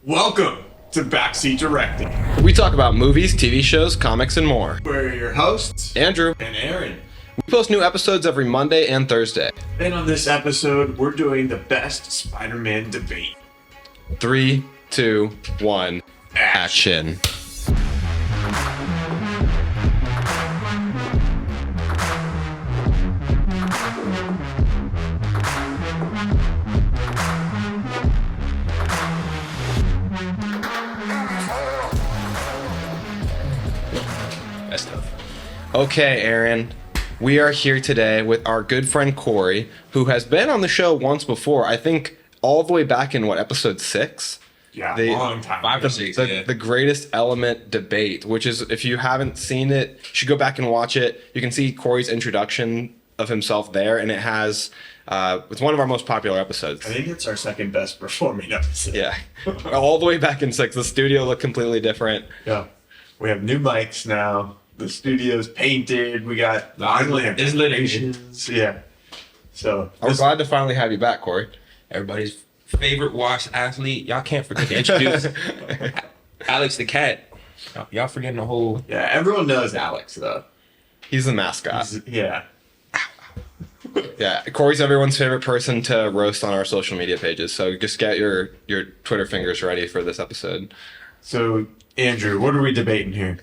Welcome to Backseat Directing. We talk about movies, TV shows, comics, and more. We're your hosts, Andrew. and Aaron. We post new episodes every Monday and Thursday. And on this episode, we're doing the best Spider-Man debate. 3, 2, 1, action. That's tough. Okay, Aaron. We are here today with our good friend Corey, who has been on the show once before. I think all the way back in, episode 6? Yeah, The- long time. 5 or 6, yeah. The greatest element debate, which is, if you haven't seen it, you should go back and watch it. You can see Corey's introduction of himself there, and it has, it's one of our most popular episodes. I think it's our second best performing episode. Yeah. All the way back in 6, the studio looked completely different. Yeah. We have new mics now. The studio's painted. We got finally have It's lit. decorations. Yeah. So I'm glad to finally have you back, Corey. Everybody's favorite washed athlete. Y'all can't forget to introduce Alex the cat. Y'all forgetting the whole. yeah, everyone knows Alex though. He's the mascot. Yeah. Yeah, Corey's everyone's favorite person to roast on our social media pages. So just get your Twitter fingers ready for this episode. So Andrew, what are we debating here?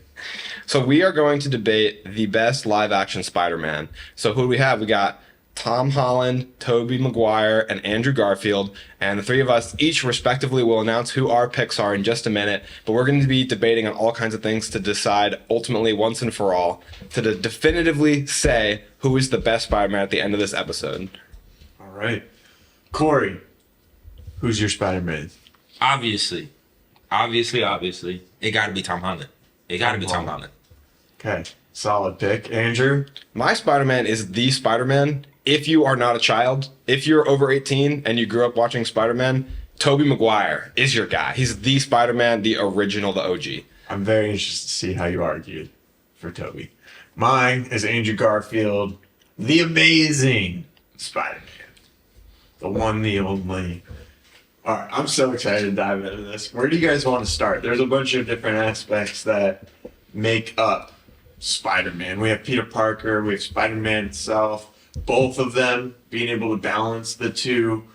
So we are going to debate the best live-action Spider-Man. So who do we have? We got Tom Holland, Tobey Maguire, and Andrew Garfield. And the three of us each respectively will announce who our picks are in just a minute. But we're going to be debating on all kinds of things to decide ultimately once and for all to definitively say who is the best Spider-Man at the end of this episode. All right. Corey, who's your Spider-Man? Obviously. It got to be Tom Holland. Tom Holland. Okay. Solid pick. Andrew? My Spider-Man is the Spider-Man. If you are not a child, if you're over 18 and you grew up watching Spider-Man, Tobey Maguire is your guy. He's the Spider-Man, the original, the OG. I'm very interested to see how you argue for Tobey. Mine is Andrew Garfield, the amazing Spider-Man. The one, the only. All right, I'm so excited to dive into this. Where do you guys want to start? There's a bunch of different aspects that make up Spider-Man. We have Peter Parker, we have Spider-Man itself, both of them being able to balance the two.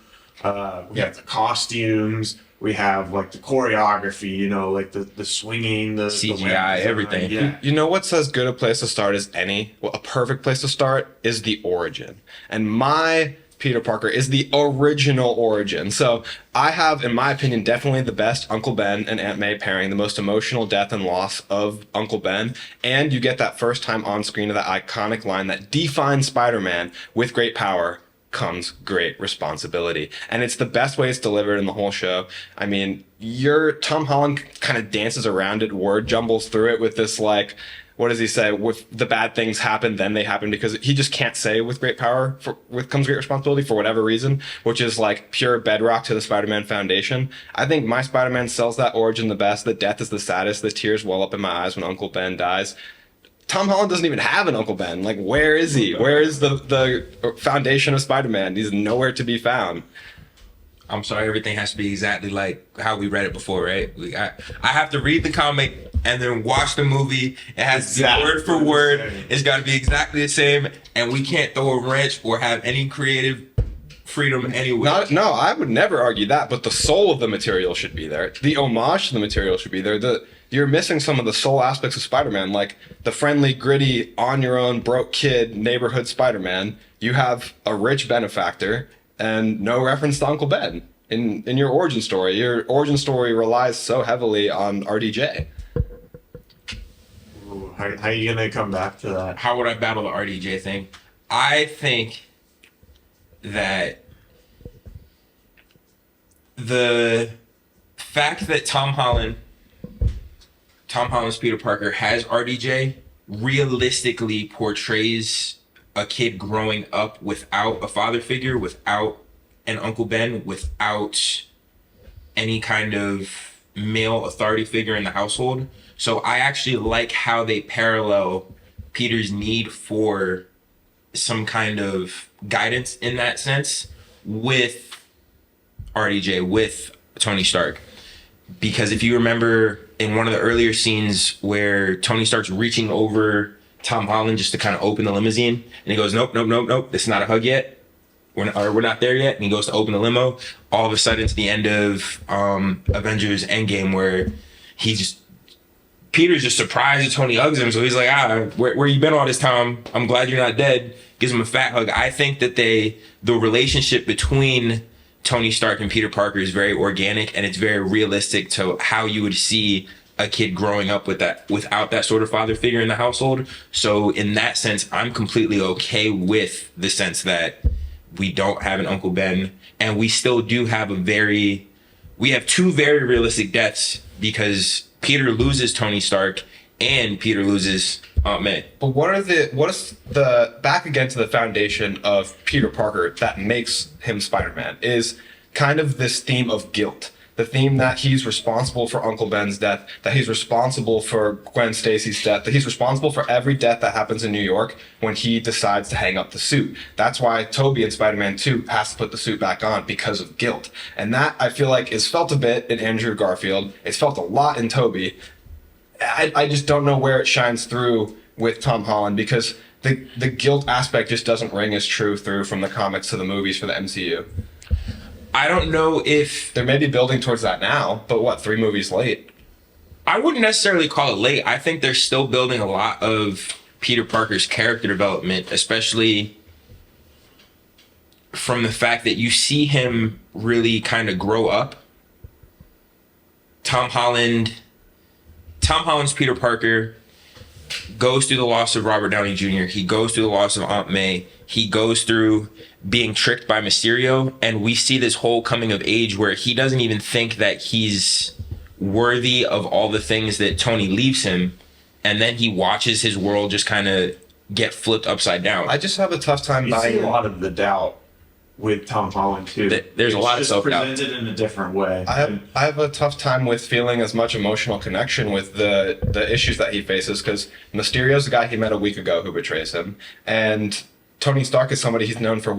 We have the costumes, we have like the choreography, like the swinging, the CGI, the everything. Yeah. You know what's as good a place to start as any? Well, a perfect place to start is the origin. And my Peter Parker is the original origin. So I have, in my opinion, definitely the best Uncle Ben and Aunt May pairing, the most emotional death and loss of Uncle Ben. And you get that first time on screen of that iconic line that defines Spider-Man: with great power comes great responsibility. And it's the best way it's delivered in the whole show. I mean, Tom Holland kind of dances around it, word jumbles through it with this what does he say? With the bad things happen, then they happen, because he just can't say with great power comes great responsibility for whatever reason, which is like pure bedrock to the Spider-Man foundation. I think my Spider-Man sells that origin the best. The death is the saddest. The tears well up in my eyes when Uncle Ben dies. Tom Holland doesn't even have an Uncle Ben. Like, where is he? Where is the foundation of Spider-Man? He's nowhere to be found. I'm sorry, everything has to be exactly like how we read it before, right? I have to read the comic and then watch the movie. It has to be word for word. It's got to be exactly the same, and we can't throw a wrench or have any creative freedom anywhere. No, I would never argue that, but the soul of the material should be there. The homage to the material should be there. You're missing some of the soul aspects of Spider-Man, like the friendly, gritty, on-your-own, broke kid, neighborhood Spider-Man. You have a rich benefactor and no reference to Uncle Ben in your origin story. Your origin story relies so heavily on RDJ. Ooh, how are you going to come back to that? How would I battle the RDJ thing? I think that the fact that Tom Holland's Peter Parker has RDJ realistically portrays a kid growing up without a father figure, without an Uncle Ben, without any kind of male authority figure in the household. So I actually like how they parallel Peter's need for some kind of guidance in that sense with RDJ, with Tony Stark. because if you remember in one of the earlier scenes where Tony starts reaching over Tom Holland just to kind of open the limousine, and he goes, nope, nope, nope, nope, this is not a hug yet. We're not there yet. And he goes to open the limo. All of a sudden, it's the end of Avengers Endgame, where Peter's just surprised that Tony hugs him. So he's like, where you been all this time? I'm glad you're not dead. Gives him a fat hug. I think that the relationship between Tony Stark and Peter Parker is very organic, and it's very realistic to how you would see a kid growing up without that sort of father figure in the household. So in that sense, I'm completely okay with the sense that we don't have an Uncle Ben, and we still do have we have two very realistic deaths, because Peter loses Tony Stark and Peter loses Aunt May. But what is the back again to the foundation of Peter Parker that makes him Spider-Man is kind of this theme of guilt. The theme that he's responsible for Uncle Ben's death, that he's responsible for Gwen Stacy's death, that he's responsible for every death that happens in New York when he decides to hang up the suit. That's why Tobey in Spider-Man 2 has to put the suit back on, because of guilt. And that, I feel like, is felt a bit in Andrew Garfield. It's felt a lot in Tobey. I just don't know where it shines through with Tom Holland, because the guilt aspect just doesn't ring as true through from the comics to the movies for the MCU. I don't know if They're maybe building towards that now, but 3 movies late? I wouldn't necessarily call it late. I think they're still building a lot of Peter Parker's character development, especially from the fact that you see him really kind of grow up. Tom Holland's Peter Parker goes through the loss of Robert Downey Jr. He goes through the loss of Aunt May. He goes through being tricked by Mysterio, and we see this whole coming of age where he doesn't even think that he's worthy of all the things that Tony leaves him, and then he watches his world just kind of get flipped upside down. I just have a tough time You see buying a lot of the doubt with Tom Holland too. There's a lot of It's just self-doubt. presented in a different way. I have a tough time with feeling as much emotional connection with the issues that he faces, because Mysterio's the guy he met a week ago who betrays him, and Tony Stark is somebody he's known for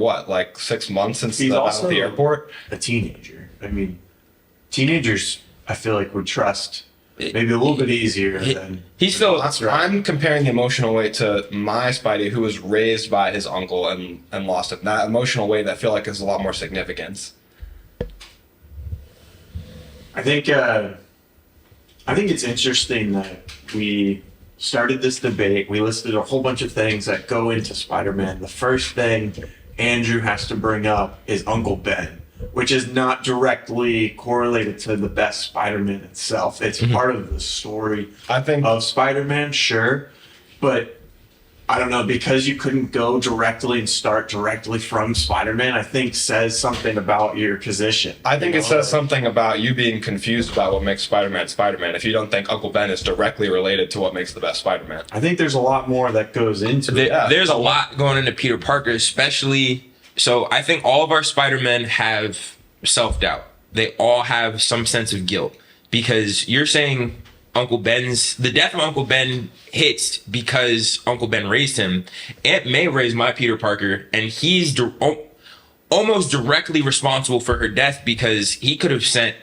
6 months since He's the battle also at the airport. a teenager. I mean, teenagers, I feel like, would trust maybe a little bit easier than. He's still. That's right. I'm comparing the emotional weight to my Spidey, who was raised by his uncle and lost it. That emotional weight, I feel like, is a lot more significance. I think it's interesting that we started this debate. We listed a whole bunch of things that go into Spider-Man. The first thing Andrew has to bring up is Uncle Ben, which is not directly correlated to the best Spider-Man itself. It's part of the story I think of Spider-Man, sure, but I don't know, because you couldn't go directly and start directly from Spider-Man, I think says something about your position. I think you it know? says something about you being confused about what makes Spider-Man Spider-Man if you don't think Uncle Ben is directly related to what makes the best Spider-Man. I think there's a lot more that goes into it. There's a lot going into Peter Parker, especially. So I think all of our Spider-Men have self-doubt. They all have some sense of guilt, because you're saying the death of Uncle Ben hits because Uncle Ben raised him. Aunt May raised my Peter Parker, and he's almost directly responsible for her death, because he could have sent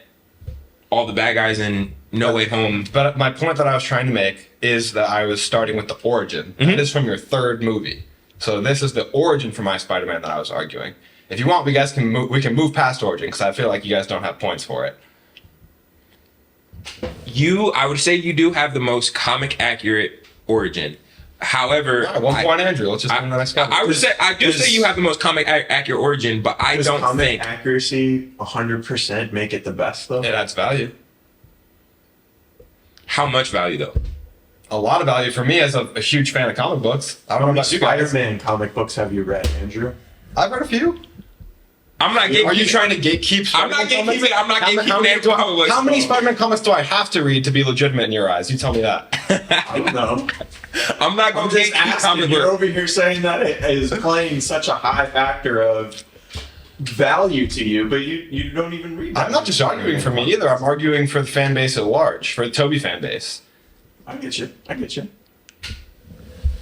all the bad guys in No Way Home. But my point that I was trying to make is that I was starting with the origin. That is from your 3rd movie. So this is the origin for my Spider-Man that I was arguing. If you want, we can move past origin, because I feel like you guys don't have points for it. I would say you do have the most comic accurate origin. However, All right, 1 point, Andrew. Let's just move to the next guy. I do say you have the most comic accurate origin, but I Does don't comic think accuracy 100% make it the best, though? It adds value. how much value though. A lot of value for me as a huge fan of comic books. I don't know about you guys. Spider-Man comic books have you read, Andrew? I've read a few. I'm not gatekeeping. Are you trying to gatekeep? I'm not Spider-Man gatekeeping. comics? I'm not gatekeeping How many, Andrew comic books. how many Spider-Man comics do I have to read to be legitimate in your eyes? You tell me that. I don't know. I'm not going I'm to just gatekeep asking. comic You're books. over here saying that it is playing such a high factor of value to you, but you don't even read that. I'm not just arguing for me either. I'm arguing for the fan base at large, for the Toby fan base. I get you.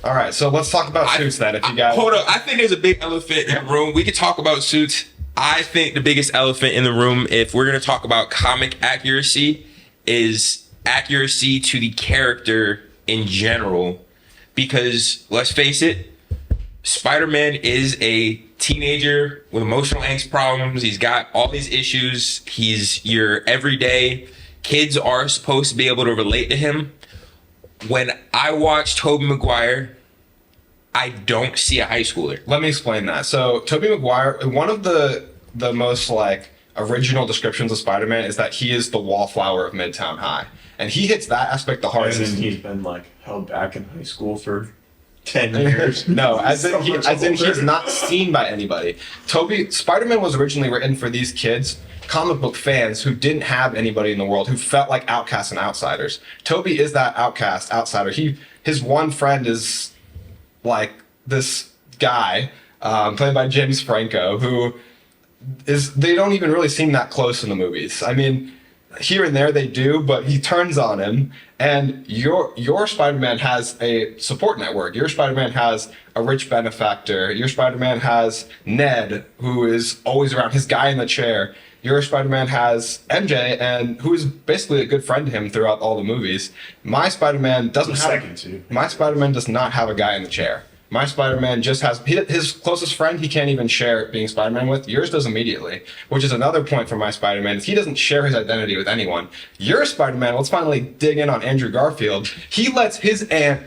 All right, so let's talk about suits then. If you guys Hold up. I think there's a big elephant in the room. We could talk about suits. I think the biggest elephant in the room, if we're going to talk about comic accuracy, is accuracy to the character in general. Because let's face it, Spider-Man is a teenager with emotional angst problems. He's got all these issues. He's your everyday. Kids are supposed to be able to relate to him. When I watch Tobey Maguire, I don't see a high schooler. Let me explain that. So Tobey Maguire, one of the most like original descriptions of Spider-Man is that he is the wallflower of Midtown High, and he hits that aspect the And hardest. then he's been like held back in high school for 10 years. No, as in, So he's not seen by anybody. Spider-Man was originally written for these kids, comic book fans who didn't have anybody in the world, who felt like outcasts and outsiders. Toby is that outcast, outsider. His one friend is like this guy, played by James Franco, who they don't even really seem that close in the movies. I mean, here and there they do, but he turns on him, and your Spider-Man has a support network. Your Spider-Man has a rich benefactor. Your Spider-Man has Ned, who is always around, his guy in the chair. Your Spider-Man has MJ, and who is basically a good friend to him throughout all the movies. My Spider-Man doesn't have second to. My Spider-Man does not have a guy in the chair. My Spider-Man just has his closest friend he can't even share being Spider-Man with. Yours does immediately, which is another point for my Spider-Man, is he doesn't share his identity with anyone. Your Spider-Man, let's finally dig in on Andrew Garfield. He lets his aunt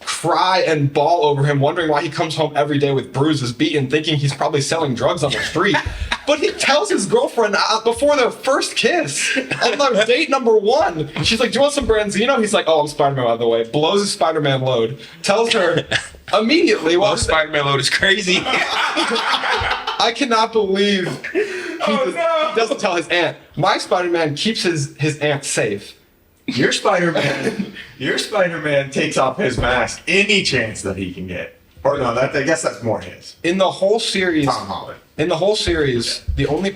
cry and bawl over him, wondering why he comes home every day with bruises, beaten, thinking he's probably selling drugs on the street. But he tells his girlfriend before their first kiss, on their date number 1. She's like, "Do you want some Branzino?" He's like, "Oh, I'm Spider-Man, by the way." Blows his Spider-Man load. Tells her immediately. Well, Spider-Man load is crazy. I cannot believe he doesn't tell his aunt. My Spider-Man keeps his aunt safe. Your Spider-Man takes off his mask any chance that he can get. Or no, I guess that's more his. In the whole series, Tom Holland. the only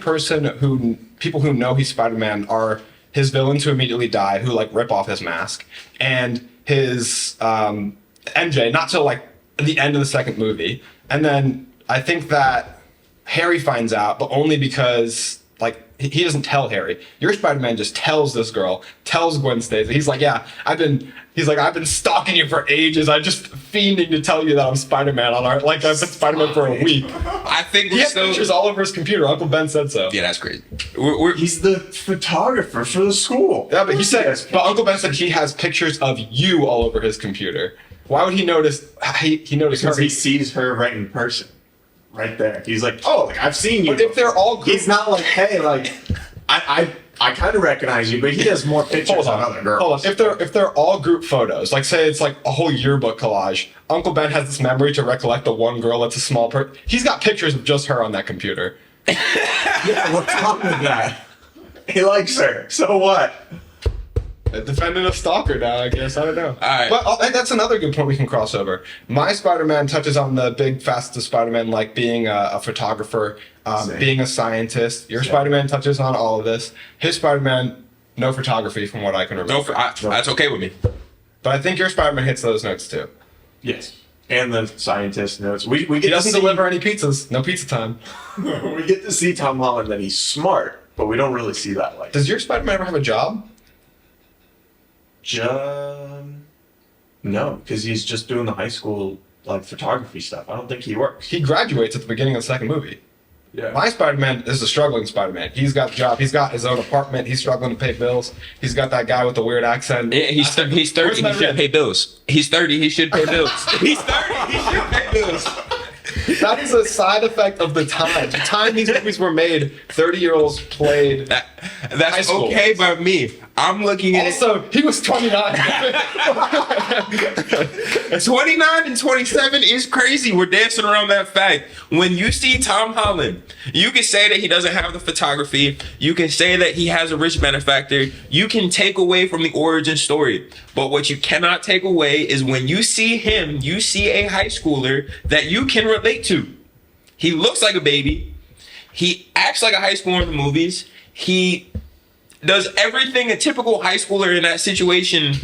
people who know he's Spider-Man are his villains who immediately die, who like rip off his mask, and his MJ, not till like the end of the second movie. And then I think that Harry finds out, but only because like he doesn't tell Harry. Your Spider-Man just tells this girl, tells Gwen Stacy. He's like, "Yeah, I've been stalking you for ages. I'm just fiending to tell you that I'm Spider-Man I've been Spider-Man for a week." I think He we're has still. pictures all over his computer. Uncle Ben said so. Yeah, that's crazy. We're He's the photographer for the school. Yeah, but but Uncle Ben said he has pictures of you all over his computer. Why would he notice? He noticed her. Because he sees her right in person. Right there. He's like, "Oh, like, I've seen you." But if they're all He's not like, "Hey, like, I kind of recognize you," but he has more pictures on other girls. Hold on. If they're all group photos, like say it's like a whole yearbook collage, Uncle Ben has this memory to recollect the one girl that's a small person. He's got pictures of just her on that computer. Yeah, what's wrong with that? He likes her. So what? Defending a stalker now, I guess. I don't know. right. But and that's another good point we can cross over. My Spider-Man touches on the big facets of Spider-Man, like being a photographer, being a scientist. Your Spider-Man touches on all of this. His Spider-Man, no photography from what I can remember. that's okay with me. But I think your Spider-Man hits those notes too. Yes. And the scientist notes. We He get doesn't to see, deliver any pizzas. No pizza time. we get to see Tom Holland that he's smart, but we don't really see that like. Does your Spider-Man ever have a job? No, because he's just doing the high school like photography stuff. I don't think he works. He graduates at the beginning of the second movie. Yeah. My Spider-Man is a struggling Spider-Man. He's got a job. He's got his own apartment. He's struggling to pay bills. He's got that guy with the weird accent. Yeah, he's 30. He should pay bills. He's 30. He should pay bills. He's 30. He should pay bills. That is a side effect of the time. The time these movies were made, 30-year-olds played. That's school. okay by me. I'm looking at Also, he was 29. 29 and 27 is crazy. We're dancing around that fact. When you see Tom Holland, you can say that he doesn't have the photography. You can say that he has a rich benefactor. You can take away from the origin story. But what you cannot take away is when you see him, you see a high schooler that you can relate to. He looks like a baby. He acts like a high schooler in the movies. He does everything a typical high schooler in that situation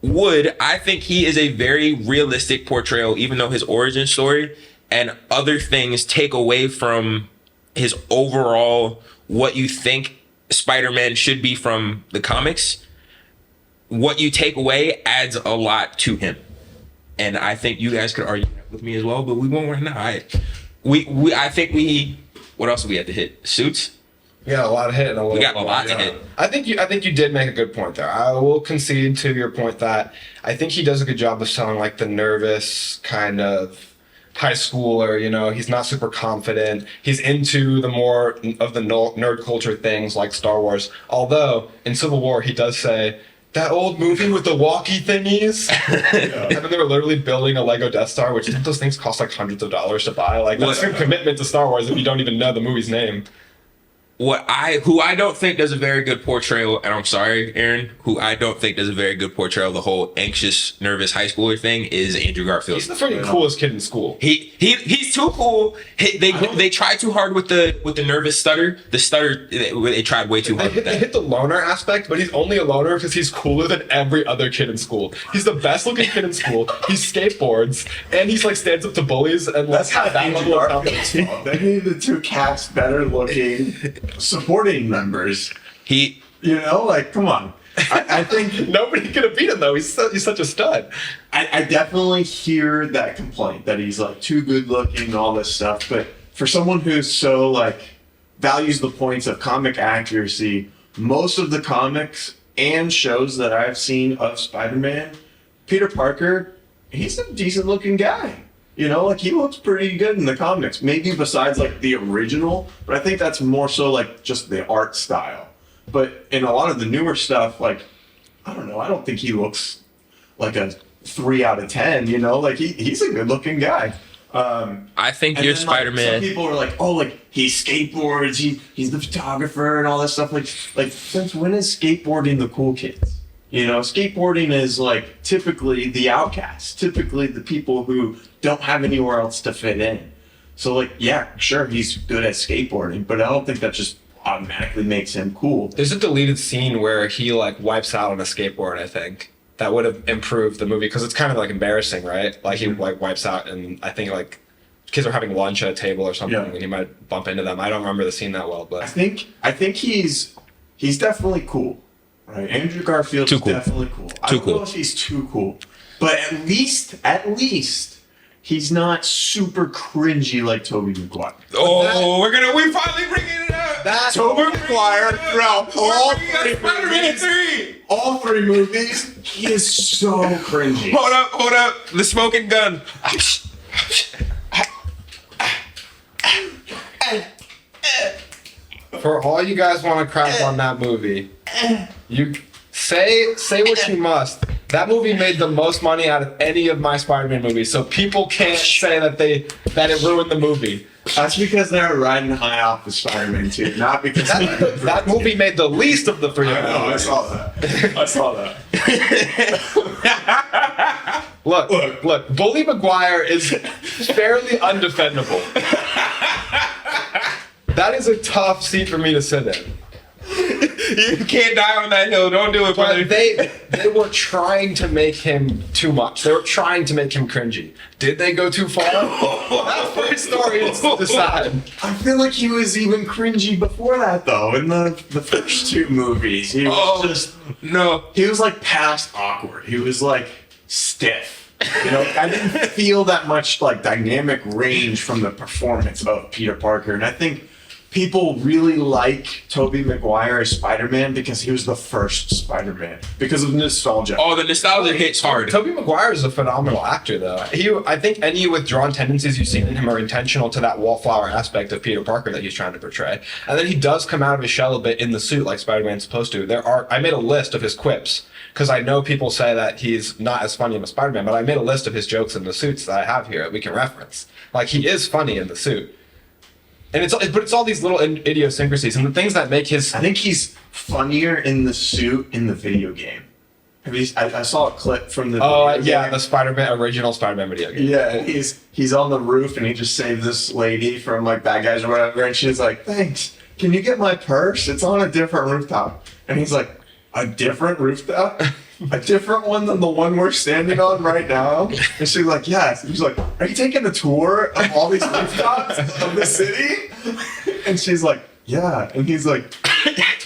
would. I think he is a very realistic portrayal, even though his origin story and other things take away from his overall what you think Spider-Man should be from the comics. what you take away adds a lot to him. And I think you guys could argue that with me as well, but we won't right now. I think what else do we have to hit? Suits? We got a lot of hit and a little. We got a lot to hit. I think you did make a good point there. I will concede to your point that I think he does a good job of selling like the nervous kind of high schooler. You know, he's not super confident. He's into the more of the nerd culture things like Star Wars. Although in Civil War he does say that old movie with the walkie thingies. And then they were literally building a Lego Death Star, which those things cost like hundreds of dollars to buy. Like that's a commitment to Star Wars if you don't even know the movie's name. Who I don't think does a very good portrayal, and I'm sorry, Aaron, who I don't think does a very good portrayal of the whole anxious, nervous high schooler thing is Andrew Garfield. He's the freaking coolest kid in school. He's too cool. They tried too hard with the nervous stutter. The stutter they tried way too hard. They hit the loner aspect, but he's only a loner because he's cooler than every other kid in school. He's the best looking kid in school. He skateboards and he's like stands up to bullies and That's how that Andrew level of Garfield's fault. They need the two cast better looking supporting members. You know, like, come on. I think nobody could have beat him though. He's such a stud. I definitely hear that complaint that he's like too good looking and all this stuff. But for someone who's so like values the points of comic accuracy, most of the comics and shows that I've seen of Spider-Man, Peter Parker, he's a decent looking guy. You know, like he looks pretty good in the comics. Maybe besides like the original, but I think that's more so like just the art style. But in a lot of the newer stuff, like, I don't know, I don't think he looks like a 3 out of 10, you know? Like he's a good looking guy. I think your Spider-Man. Some people are like, oh, like he skateboards, he's the photographer and all that stuff. Like since when is skateboarding the cool kids? You know, skateboarding is like typically the outcasts, typically the people who don't have anywhere else to fit in. So like, yeah, sure, he's good at skateboarding, but I don't think that just automatically makes him cool. There's a deleted scene where he like wipes out on a skateboard, I think. That would have improved the movie because it's kind of like embarrassing, right? Like he like wipes out and I think like kids are having lunch at a table or something and he might bump into them. I don't remember the scene that well, but I think he's definitely cool. Right, Andrew Garfield is definitely cool. I don't know if he's too cool, but at least he's not super cringy like Tobey Maguire. Oh, we finally bringing it up. That Tobey Maguire throughout all three movies, he is so cringy. Hold up, the smoking gun. for all you guys want to crap on that movie, you say what you must. That movie made the most money out of any of my Spider-Man movies, so people can't say that it ruined the movie. That's because they were riding high off of Spider-Man 2, not because that movie made the least of the three. I know, I saw that. Look, Bully Maguire is fairly undefendable. That is a tough seat for me to sit in. You can't die on that hill. Don't do it, brother. But they were trying to make him too much. They were trying to make him cringy. Did they go too far? That's for historians to decide. I feel like he was even cringy before that, though. In the first two movies, he was he was like past awkward. He was like stiff. You know, I didn't feel that much like dynamic range from the performance of Peter Parker, and I think people really like Tobey Maguire as Spider-Man because he was the first Spider-Man, because of nostalgia. Oh, the nostalgia hits hard. Tobey Maguire is a phenomenal actor, though. I think any withdrawn tendencies you see in him are intentional to that wallflower aspect of Peter Parker that he's trying to portray. And then he does come out of his shell a bit in the suit like Spider-Man's supposed to. I made a list of his quips, because I know people say that he's not as funny in a Spider-Man, but I made a list of his jokes in the suits that I have here that we can reference. Like, he is funny in the suit. And it's all these little idiosyncrasies and the things that make his. I think he's funnier in the suit in the video game. I saw a clip from the. Oh yeah, the original Spider-Man video game. Yeah, he's on the roof and he just saved this lady from like bad guys or whatever, and she's like, "Thanks. Can you get my purse? It's on a different rooftop." And he's like, "A different rooftop? A different one than the one we're standing on right now?" And she's like, "Yes." He's like, "Are you taking a tour of all these rooftops of the city?" And she's like, "Yeah." And he's like,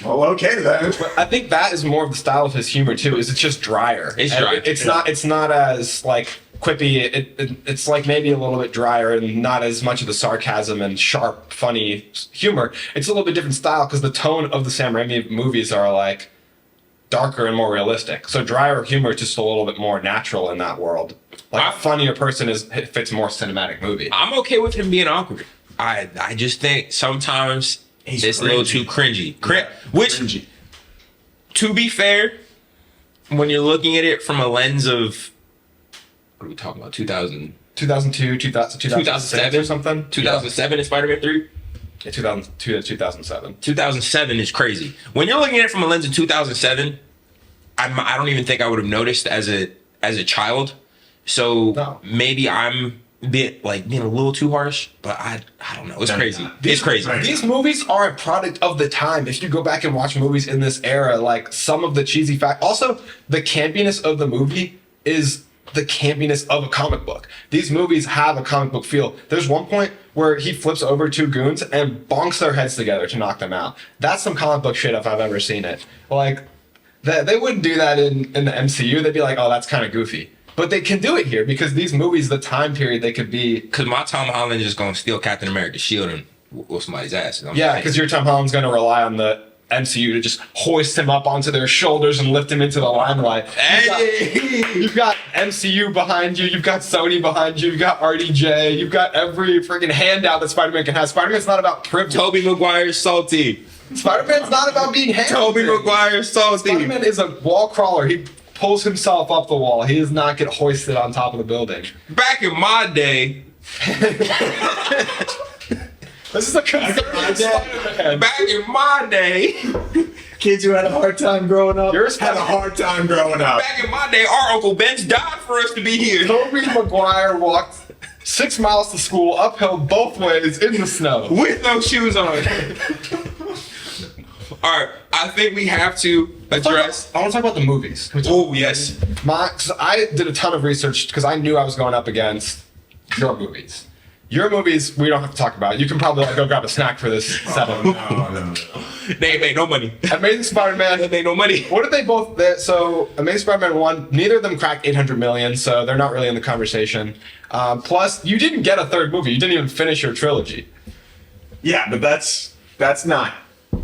Well, okay then. I think that is more of the style of his humor too. Is it's just drier. It's And dry. It's not as like quippy. It's like maybe a little bit drier and not as much of the sarcasm and sharp, funny humor. It's a little bit different style because the tone of the Sam Raimi movies are like darker and more realistic. So drier humor is just a little bit more natural in that world. Like a funnier person fits more cinematic movie. I'm okay with him being awkward. I just think sometimes it's a little too cringy. Which, Cringy. to be fair, when you're looking at it from a lens of, what are we talking about? 2002, 2007 or something. 2007 in Spider-Man 3? Yeah, 2002 to 2007. 2007 is crazy. When you're looking at it from a lens of 2007, I don't even think I would have noticed as a child. So No. maybe I'm being a little too harsh, but I don't know. It's crazy. It's crazy. Right. These movies are a product of the time. If you go back and watch movies in this era, like some of the cheesy fact, also the campiness of the movie is the campiness of a comic book. These movies have a comic book feel. There's one point where he flips over two goons and bonks their heads together to knock them out. That's some comic book shit if I've ever seen it. Like, they wouldn't do that in the MCU. They'd be like, oh, that's kind of goofy. But they can do it here because these movies, the time period they could be. Because my Tom Holland is just going to steal Captain America's shield and whoop somebody's ass. Yeah, because your Tom Holland's going to rely on the MCU to just hoist him up onto their shoulders and lift him into the limelight. You've got MCU behind you, you've got Sony behind you, you've got RDJ, you've got every freaking handout that Spider-Man can have. Spider-Man's not about privilege. Tobey Maguire's salty. Spider-Man's not about being handed. Tobey Maguire's salty. Spider-Man is a wall crawler. He pulls himself up the wall. He does not get hoisted on top of the building. Back in my day, This is a conservative Spider-Man. back in my day, Kids who had a hard time growing up Yours had a hard time growing up. back in my day, our Uncle Ben's died for us to be here. Tobey Maguire walked 6 miles to school uphill both ways in the snow. With no shoes on. All right, I think we have to address. I want to talk about the movies. Oh yes, Cause I did a ton of research because I knew I was going up against your movies. Your movies, we don't have to talk about. You can probably go grab a snack for this 7. No. they ain't made no money. Amazing Spider-Man. They made no money. What did they both? So Amazing Spider-Man 1, neither of them cracked 800 million, so they're not really in the conversation. Plus, you didn't get a third movie. You didn't even finish your trilogy. Yeah, but that's not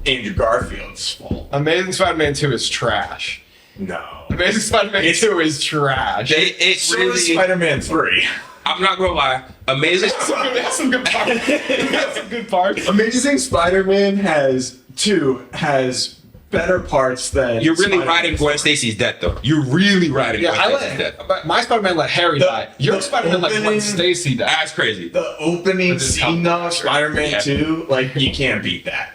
Andrew Garfield's fault. Amazing Spider-Man 2 is trash. No. Amazing Spider-Man 2 is trash. It's So really. is Spider-Man 3. I'm not gonna lie. Amazing. some good parts. Some good parts. Amazing Spider-Man has better parts than You're really Spider-Man. riding Gwen Stacy's death, though. You're really riding Yeah, Gwen Stacy's death. but my Spider-Man let Harry die. Your the Spider-Man let Gwen opening- Stacy die. That's crazy. The opening This is scene how- of Spider-Man Yeah. 2, like, you can't beat that.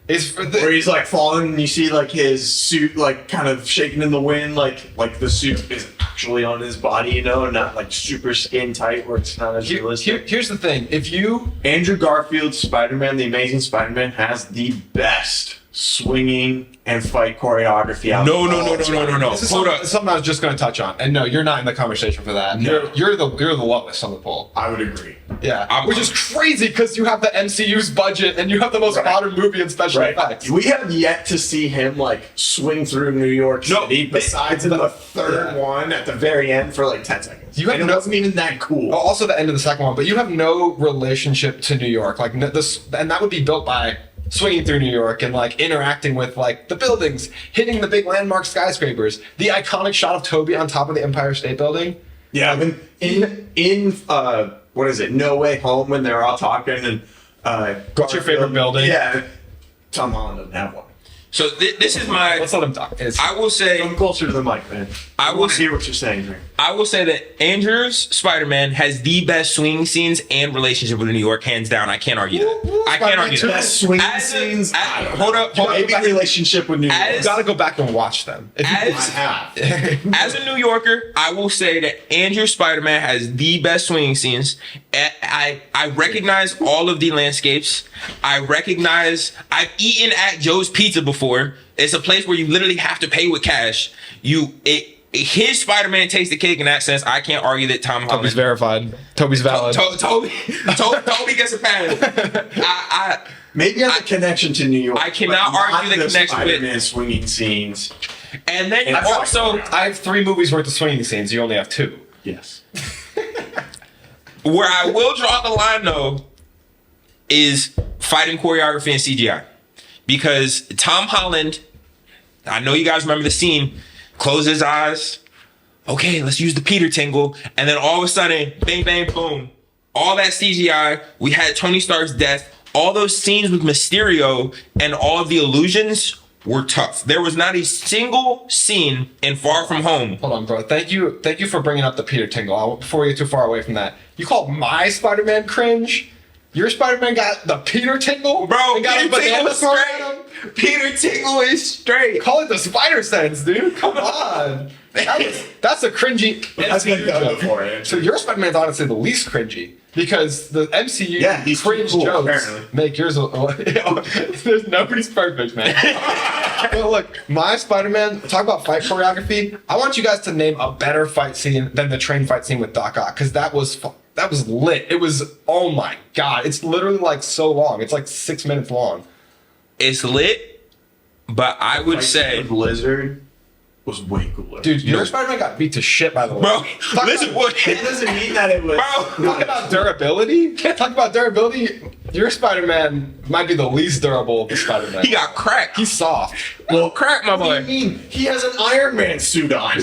It's for Where the, he's like falling and you see like his suit like kind of shaking in the wind, like the suit is actually on his body, you know, and not like super skin tight where it's not as realistic. here's the thing. If you Andrew Garfield's Spider-Man, the Amazing Spider-Man, has the best swinging and fight choreography out. No. This is Hold up. something I was just going to touch on, and no, you're not in the conversation for that. No. You're the lowest on the poll. I would agree. Yeah, which is crazy because you have the MCU's budget and you have the most Right. modern movie and special effects. We have yet to see him like swing through New York No, City. Besides in the third one at the very end for like 10 seconds. You have and it no- wasn't even that cool. Also, the end of the second one, but you have no relationship to New York, like this, and that would be built by swinging through New York and like interacting with like the buildings, hitting the big landmark skyscrapers, the iconic shot of Toby on top of the Empire State Building. Yeah, I mean, in what is it? No Way Home, when they're all talking and What's your favorite building? Yeah, Tom Holland doesn't have one. So this is my. Let's let him talk. I will say. Come closer to the mic, man. I will want to hear what you're saying here. I will say that Andrew's Spider-Man has the best swinging scenes and relationship with New York, hands down. I can't argue that. I can't argue that. Best swing As a- scenes. hold up. Maybe relationship with New York. As- You gotta go back and watch them. If you- As- have. As a New Yorker, I will say that Andrew Spider-Man has the best swinging scenes. I recognize all of the landscapes. I recognize I've eaten at Joe's Pizza before. It's a place where you literally have to pay with cash. It his Spider-Man takes the cake in that sense. I can't argue that Tom Holland. Toby's verified. Toby's valid. Toby gets a pass. Maybe has a connection to New York. I cannot but argue not the connection with- Spider-Man swinging scenes. And then And also, I have 3 movies worth of swinging scenes. You only have 2. Yes. where I will draw the line though is fighting choreography and CGI. Because Tom Holland, I know you guys remember the scene, closes his eyes, okay, let's use the Peter tingle, and then all of a sudden, bang, bang, boom, all that CGI, we had Tony Stark's death, all those scenes with Mysterio and all of the illusions were tough. There was not a single scene in Far From Home. Hold on, bro. Thank you for bringing up the Peter tingle. Before we get too far away from that, you called my Spider-Man cringe? Your Spider-Man got the Peter tingle? Bro, And got Peter a banana Tingle is thrown straight. at him? Peter Tingle is straight. Call it the Spider Sense, dude. Come on. That's a cringy I've been MCU done joke. before, Andrew. So your Spider-Man's honestly the least cringy. Because the MCU Yeah, he's cringe cool, jokes apparently. make yours. There's nobody's perfect, man. But look, my Spider-Man. Talk about fight choreography. I want you guys to name a better fight scene than the train fight scene with Doc Ock, because that was lit. It was, oh my god, it's literally like so long. It's like 6 minutes long. It's lit, but I would say, Blizzard was way cooler. Dude, your Spider-Man got beat to shit, by the way. bro, listen, about, what? It doesn't mean that it was. Bro, talk about durability. Talk about durability. Your Spider-Man might be the least durable of the Spider-Man. He got cracked. He's soft. Well, crack, my What do you boy. mean? He has an Iron Man suit on.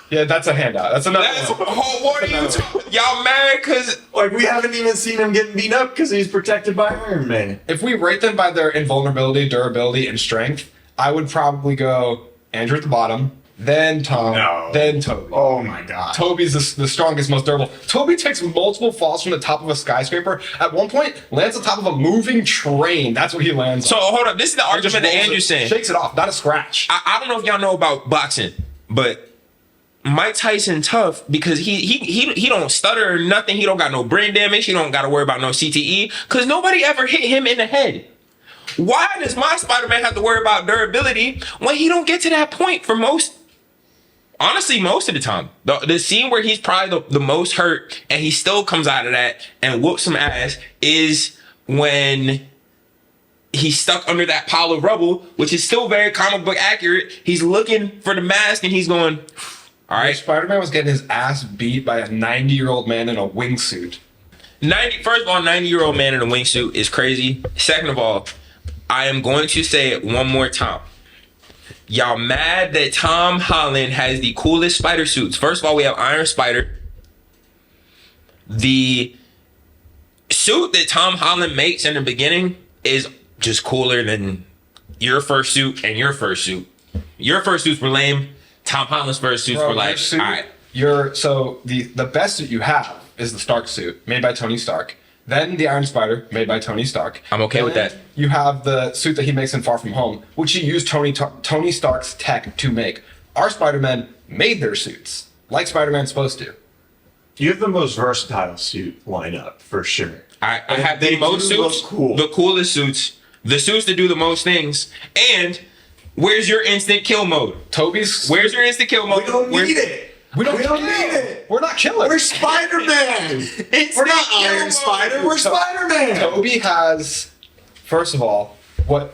Yeah, that's a handout. That's another That's one. what are you talking? Y'all mad because Like, we haven't even seen him getting beat up because he's protected by Iron Man. If we rate them by their invulnerability, durability, and strength, I would probably go Andrew at the bottom, then Tom, No. then Toby. Oh my god. Toby's the strongest, most durable. Toby takes multiple falls from the top of a skyscraper. At one point, lands on top of a moving train. That's what he lands So on. hold up, this is the Just argument that rolls Andrew's it, saying. shakes it off, not a scratch. I don't know if y'all know about boxing, but Mike Tyson tough because he don't stutter or nothing. He don't got no brain damage. He don't got to worry about no CTE because nobody ever hit him in the head. Why does my Spider-Man have to worry about durability when he don't get to that point for most? Honestly, most of the time, the scene where he's probably the most hurt and he still comes out of that and whoops some ass is when he's stuck under that pile of rubble, which is still very comic book accurate. He's looking for the mask and he's going, all right. Spider-Man was getting his ass beat by a 90-year-old man in a wingsuit. 90-year-old man in a wingsuit is crazy. Second of all, I am going to say it one more time. Y'all mad that Tom Holland has the coolest spider suits. First of all, we have Iron Spider. The suit that Tom Holland makes in the beginning is just cooler than your first suit and your first suit. Your first suits were lame. Tom Holland's first suits were like, all right. The best suit you have is the Stark suit, made by Tony Stark. Then the Iron Spider, made by Tony Stark. I'm okay with Then that. You have the suit that he makes in Far From Home, which he used Tony Stark's tech to make. Our Spider-Man made their suits, like Spider-Man's supposed to. You have the most versatile suit lineup for sure. I have They the most do look suits, cool. the coolest suits, the suits that do the most things. And where's your instant kill mode? Toby's. Where's your instant kill mode? We don't Where's- need it. We don't kill. need it. We're not killing. We're Spider-Man. We're not kill Iron mode. Spider. We're Spider-Man. Toby has, first of all,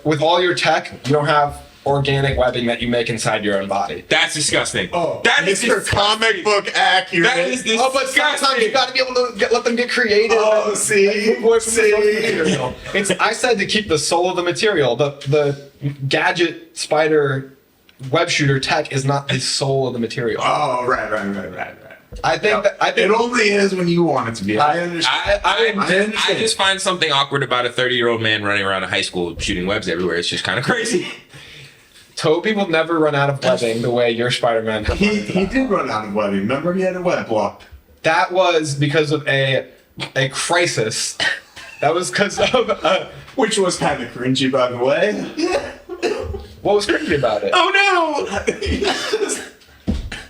with all your tech, you don't have organic webbing that you make inside your own body. That's disgusting. Oh, that is Mr. Comic Book accurate. That is disgusting. Oh, but sometimes you got to be able to let them get creative. Oh, see? Move away from the soul of the See? material. I said to keep the soul of the material. The gadget spider web shooter tech is not the soul of the material. Oh, right. I think It only is when you want it to be. I understand. I understand. just find something awkward about a 30-year-old man running around a high school shooting webs everywhere. It's just kind of crazy. Toby will never run out of webbing the way your Spider-Man. He did run out of webbing. Remember, he had a web block. That was because of a crisis. That was because of Which was kind of cringy, by the way. what was cringy about it. Oh no!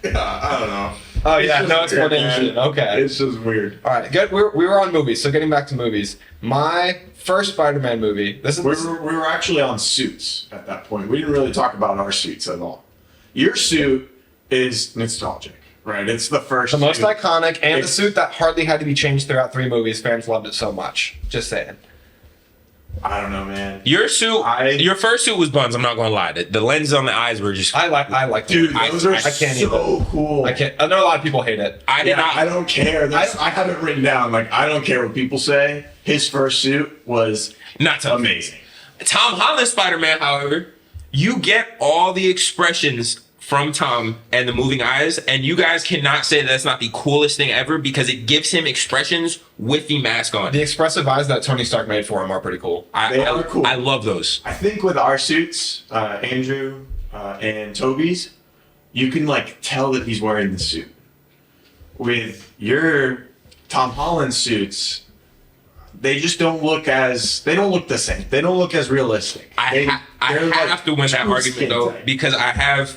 I don't know. Oh yeah, no just weird, explanation. man. Okay. It's just weird. All right, good. We were on movies, so getting back to movies. My first Spider-Man movie. We were actually on suits at that point. We didn't really talk about our suits at all. Your suit is nostalgic, right? It's the first. The most suit. iconic and the It's- suit that hardly had to be changed throughout 3 movies. Fans loved it so much. Just saying. I don't know, man. Your suit, I- your first suit was buns. I'm not gonna lie. The lenses on the eyes were just. I like Dude, it. those are I can't so even. cool. I can't. I know a lot of people hate it. I did Yeah, not. I don't care. I have it written down. Like, I don't care what people say. His first suit was Not to amazing. Tom Holland Spider-Man, however, you get all the expressions from Tom and the moving eyes, and you guys cannot say that's not the coolest thing ever because it gives him expressions with the mask on. The expressive eyes that Tony Stark made for him are pretty cool. They are cool. I love those. I think with our suits, Andrew and Toby's, you can like tell that he's wearing the suit. With your Tom Holland suits, they just don't look the same. They don't look as realistic. I They're have like to win that too argument skin though tight. because I have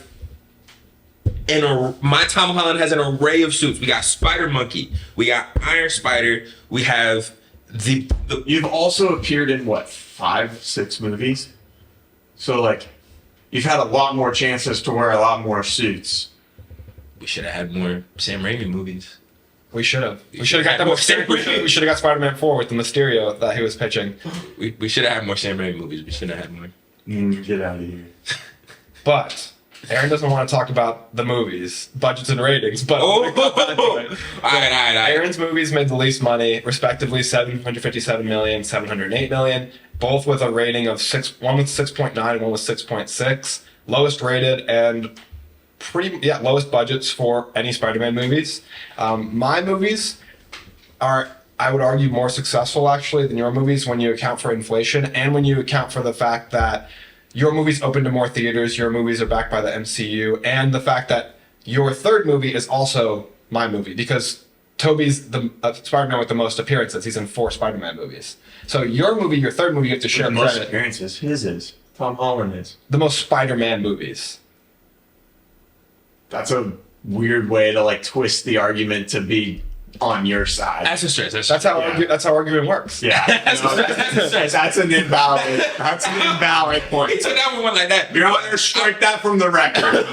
my Tom Holland has an array of suits. We got Spider Monkey, we got Iron Spider, we have the You've also appeared in what, 5, 6 movies? So like, you've had a lot more chances to wear a lot more suits. we should have had more Sam Raimi movies. We should have. We should should have have got more that. Sam Raimi. We should have got Spider-Man 4 with the Mysterio that he was pitching. We should have had more Sam Raimi movies. We should have had more. Get out of here. But Aaron doesn't want to talk about the movies, budgets, and ratings. But Oh, I'm gonna come back to it. all right. Aaron's movies made the least money, respectively 757 million, 708 million, both with a rating of 6. One was 6.9, one was 6.6. Lowest rated and lowest budgets for any Spider-Man movies. My movies are, I would argue, more successful actually than your movies when you account for inflation and when you account for the fact that your movies open to more theaters, your movies are backed by the MCU, and the fact that your third movie is also my movie because Toby's the Spider-Man with the most appearances. He's in 4 Spider-Man movies. So your movie, your third movie, you have to share The most credit. appearances. His is. Tom Holland is. The most Spider-Man movies. That's a weird way to like twist the argument to be on your side. That's a stretch. That's how Yeah. that's how argument works. Yeah. That's That's an invalid. That's an invalid He point. took that one like that. You're going to strike that from the record.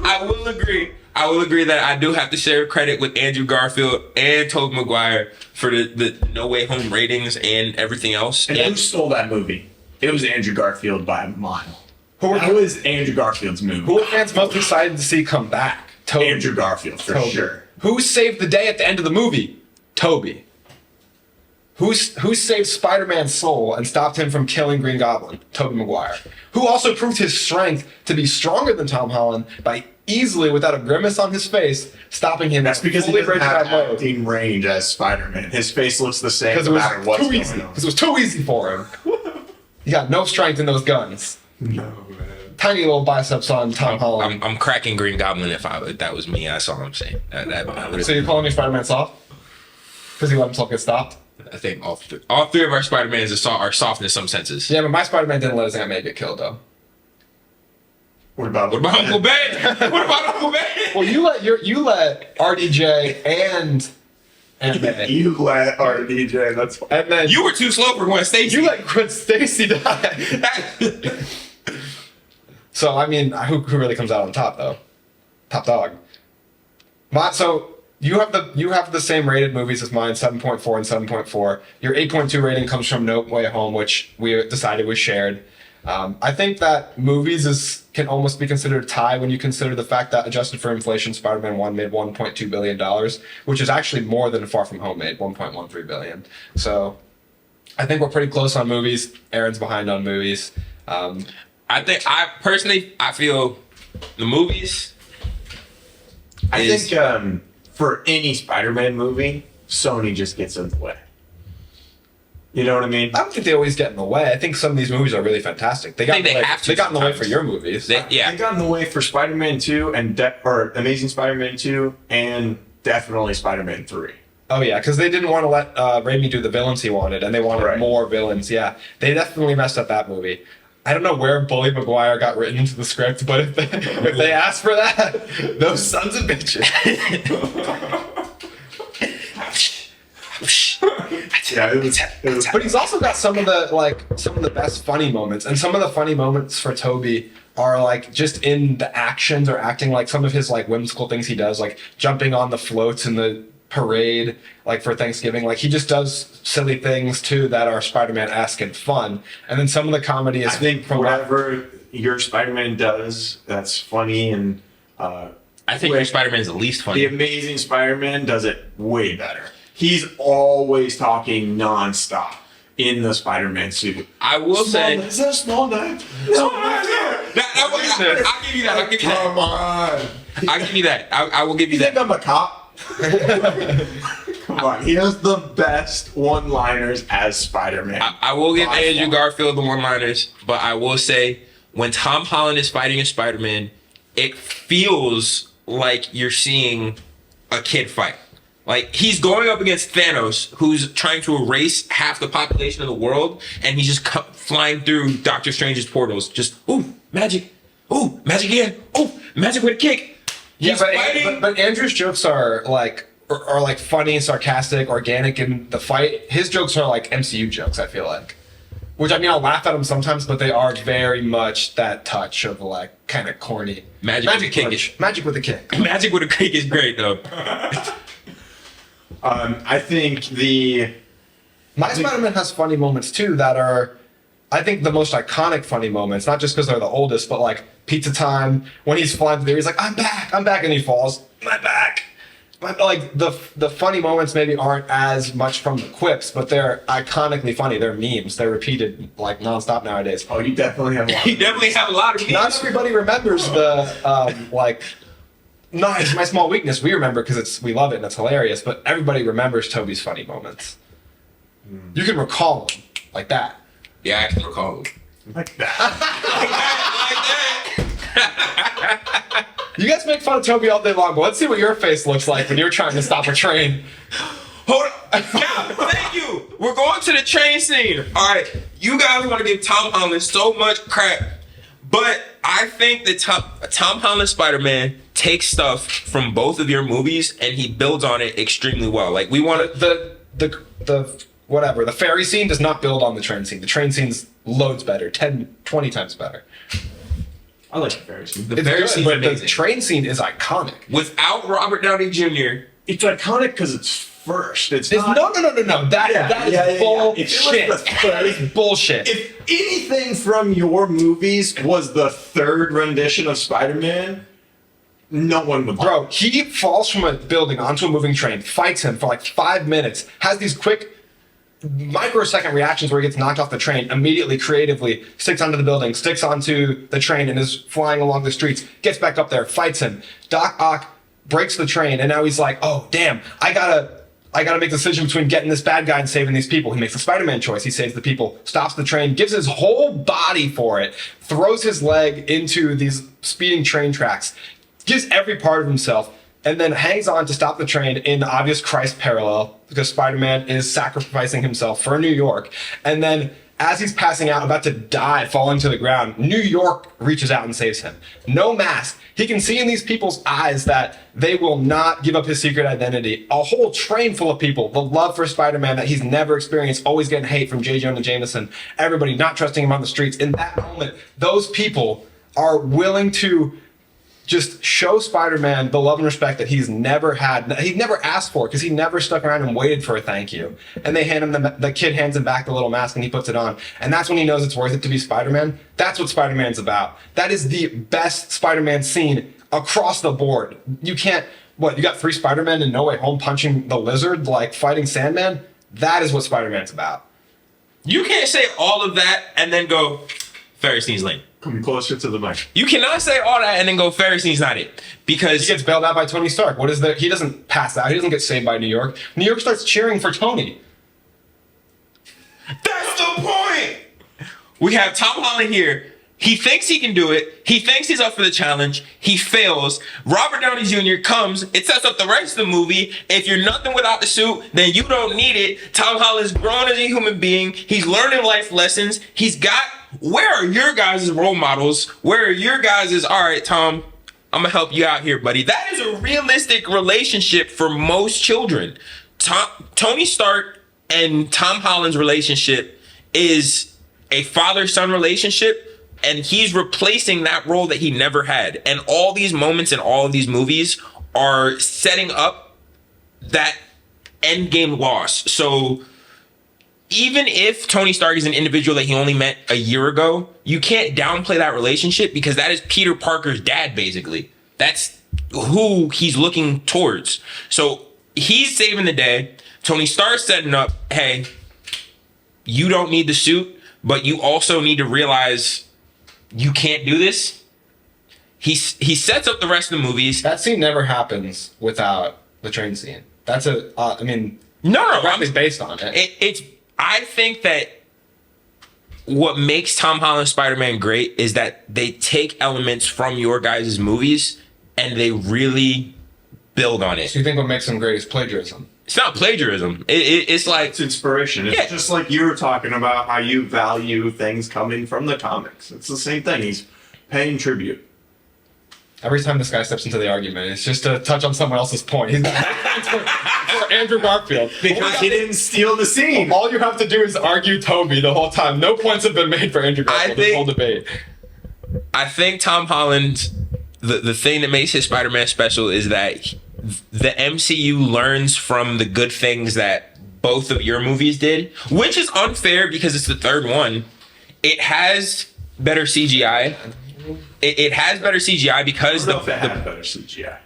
I will agree. I will agree that I do have to share credit with Andrew Garfield and Tobey Maguire for the No Way Home ratings and everything else. And who stole that movie? It was Andrew Garfield by a mile. Who That were, was Andrew Garfield's movie. who are fans most excited to see come back? Toby. Andrew Garfield, for Toby. sure. Who saved the day at the end of the movie? Toby. Who saved Spider-Man's soul and stopped him from killing Green Goblin? Tobey Maguire. Who also proved his strength to be stronger than Tom Holland by easily, without a grimace on his face, stopping him. That's because he fully doesn't have rated mode. acting range as Spider-Man. His face looks the same Because it no was matter what's too going easy. on. Because it was too easy for him. He got no strength in those guns. No, man. Tiny little biceps on Tom Holland. I'm cracking Green Goblin if that was me. That's all I'm saying. That would've- So you're calling me Spider-Man soft? Because he let himself get stopped? I think all three of our Spider-Mans are soft in some senses. Yeah, but my Spider-Man didn't let his Aunt May get killed, though. What about What about Uncle Ben? What about Uncle Ben? Well, you let RDJ and Aunt May. You let RDJ, that's fine. And then You were too slow for Gwen Stacy. you let Gwen Stacy die. So I mean, who really comes out on top though? Top dog. So you have the same rated movies as mine, 7.4 and 7.4. Your 8.2 rating comes from No Way Home, which we decided was shared. I think that movies can almost be considered a tie when you consider the fact that adjusted for inflation, Spider-Man 1 made $1.2 billion, which is actually more than Far From Home made, $1.13 billion. So I think we're pretty close on movies. Aaron's behind on movies. I feel the movies. I think for any Spider-Man movie, Sony just gets in the way. You know what I mean? I don't think they always get in the way. I think some of these movies are really fantastic. They got in the way for your movies. They got in the way for Spider-Man 2 or Amazing Spider-Man 2 and definitely Spider-Man 3. Oh yeah, because they didn't want to let Raimi do the villains he wanted, and they wanted Right. more villains. Yeah, they definitely messed up that movie. I don't know where Bully Maguire got written into the script, but if they asked for that, those sons of bitches. Yeah, it was But he's also got some of the best funny moments, and some of the funny moments for Toby are like just in the actions or acting, like some of his like whimsical things he does, like jumping on the floats in the parade, like for Thanksgiving. Like he just does silly things too that are Spider-Man-esque and fun. And then some of the comedy is I think from whatever your Spider-Man does, that's funny, and I think your Spider-Man is the least the funny. Amazing Spider-Man does it way better. He's always talking nonstop in the Spider-Man suit. I will say, Is that a small knife? No, I'll give you that. I'll give you that. Come on. I'll give you that. I will give you You think that. I'm a cop? Come on. He has the best one-liners as Spider-Man. I will give By Andrew far. Garfield the one-liners, but I will say when Tom Holland is fighting a Spider-Man, it feels like you're seeing a kid fight. Like he's going up against Thanos, who's trying to erase half the population of the world, and he's just flying through Doctor Strange's portals. Just magic here, magic with a kick. Yeah, He's fighting. but Andrew's jokes are like funny, sarcastic, organic in the fight. His jokes are like MCU jokes, I feel like. Which, I mean, I'll laugh at them sometimes, but they are very much that touch of like kind of corny. Magic with a kick punch. Magic with a kick. Magic with a kick is great though. I think My Spider-Man has funny moments too that are, I think, the most iconic funny moments, not just because they're the oldest, but like Pizza Time, when he's flying through there, he's like, I'm back, and he falls, my back. Like the funny moments maybe aren't as much from the quips, but they're iconically funny. They're memes. They're repeated like nonstop nowadays. Oh, you definitely have a lot. You definitely have a lot of Not memes. everybody remembers the like. No, it's my small weakness. We remember because we love it and it's hilarious. But everybody remembers Toby's funny moments. You can recall them like that. Yeah, I can recall them. like that. Like that. You guys make fun of Toby all day long, but let's see what your face looks like when you're trying to stop a train. Hold on. Yeah, thank you. We're going to the train scene. All right. You guys want to give Tom Holland so much crap, but I think that Tom Holland Spider-Man takes stuff from both of your movies and he builds on it extremely well. Like we want to. The whatever, the ferry scene does not build on the train scene. The train scene's loads better, 10, 20 times better. I like the Ferry scene. The It's very good, scene's but amazing. the train scene is iconic. Without Robert Downey Jr., It's iconic because it's first. It's It's, not. no. That is bullshit. It's That is bullshit. If anything from your movies was the third rendition of Spider-Man, no one would. Bro, he falls from a building onto a moving train, fights him for like 5 minutes, has these quick microsecond reactions where he gets knocked off the train, immediately creatively sticks onto the building, sticks onto the train and is flying along the streets, gets back up there, fights him. Doc Ock breaks the train and now he's like, oh damn, I gotta make the decision between getting this bad guy and saving these people. He makes the Spider-Man choice. He saves the people, stops the train, gives his whole body for it, throws his leg into these speeding train tracks, gives every part of himself, and then hangs on to stop the train in the obvious Christ parallel because Spider-Man is sacrificing himself for New York. And then as he's passing out, about to die, falling to the ground, New York reaches out and saves him. No mask. He can see in these people's eyes that they will not give up his secret identity. A whole train full of people, the love for Spider-Man that he's never experienced, always getting hate from J. Jonah Jameson, everybody not trusting him on the streets. In that moment, those people are willing to just show Spider-Man the love and respect that he's never had, he'd never asked for, because he never stuck around and waited for a thank you. And they hand him, the kid hands him back the little mask and he puts it on. And that's when he knows it's worth it to be Spider-Man. That's what Spider-Man's about. That is the best Spider-Man scene across the board. You can't, you got 3 Spider-Men in No Way Home punching the lizard, like fighting Sandman? That is what Spider-Man's about. you can't say all of that and then go, ferry scene's lame. Come closer to the mic. You cannot say all that and then go, ferry scene's not it. Because He gets bailed out by Tony Stark. What is he doesn't pass out. He doesn't get saved by New York. New York starts cheering for Tony. that's the point. We have Tom Holland here. He thinks he can do it. He thinks he's up for the challenge. He fails. Robert Downey Jr. comes. It sets up the rest of the movie. If you're nothing without the suit, then you don't need it. Tom Holland's grown as a human being. He's learning life lessons. He's got, where are your guys' role models? Where are your guys' all right, Tom, I'm going to help you out here, buddy. That is a realistic relationship for most children. Tony Stark And Tom Holland's relationship is a father-son relationship, and he's replacing that role that he never had. And all these moments in all of these movies are setting up that endgame loss. So even if Tony Stark is an individual that he only met a year ago, you can't downplay that relationship because that is Peter Parker's dad, basically. That's who he's looking towards. So he's saving the day. Tony Stark's setting up, hey, you don't need the suit, but you also need to realize you can't do this. He sets up the rest of the movies. That scene never happens without the train scene. That's no, I'm based on it. I think that what makes Tom Holland's Spider-Man great is that they take elements from your guys' movies and they really build on it. So you think what makes them great is plagiarism? It's not plagiarism. It's like... It's inspiration. It's just like you were talking about how you value things coming from the comics. It's the same thing. He's paying tribute. Every time this guy steps into the argument, it's just to touch on someone else's point. He's for Andrew Garfield. Because he didn't steal the scene. All you have to do is argue Toby the whole time. No points have been made for Andrew Garfield this whole debate. I think Tom Holland, the thing that makes his Spider-Man special is that the MCU learns from the good things that both of your movies did, which is unfair because it's the third one. It has better CGI. It has better CGI because it had better CGI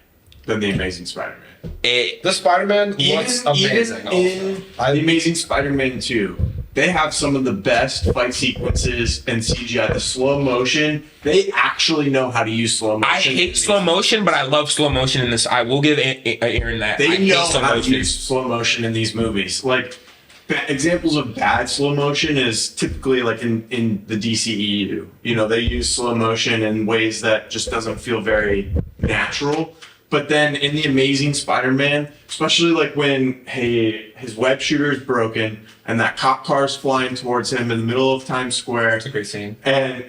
than the Amazing Spider-Man. The Spider-Man looks amazing. Even in the Amazing Spider-Man 2, they have some of the best fight sequences and CGI. The slow motion, they actually know how to use slow motion. I hate slow motion, but I love slow motion in this. I will give Aaron that. They know how to use slow motion in these movies. Like, examples of bad slow motion is typically like in the DCEU. You know, they use slow motion in ways that just doesn't feel very natural. But then in the Amazing Spider-Man, especially like when his web shooter is broken and that cop car is flying towards him in the middle of Times Square. It's a great scene. And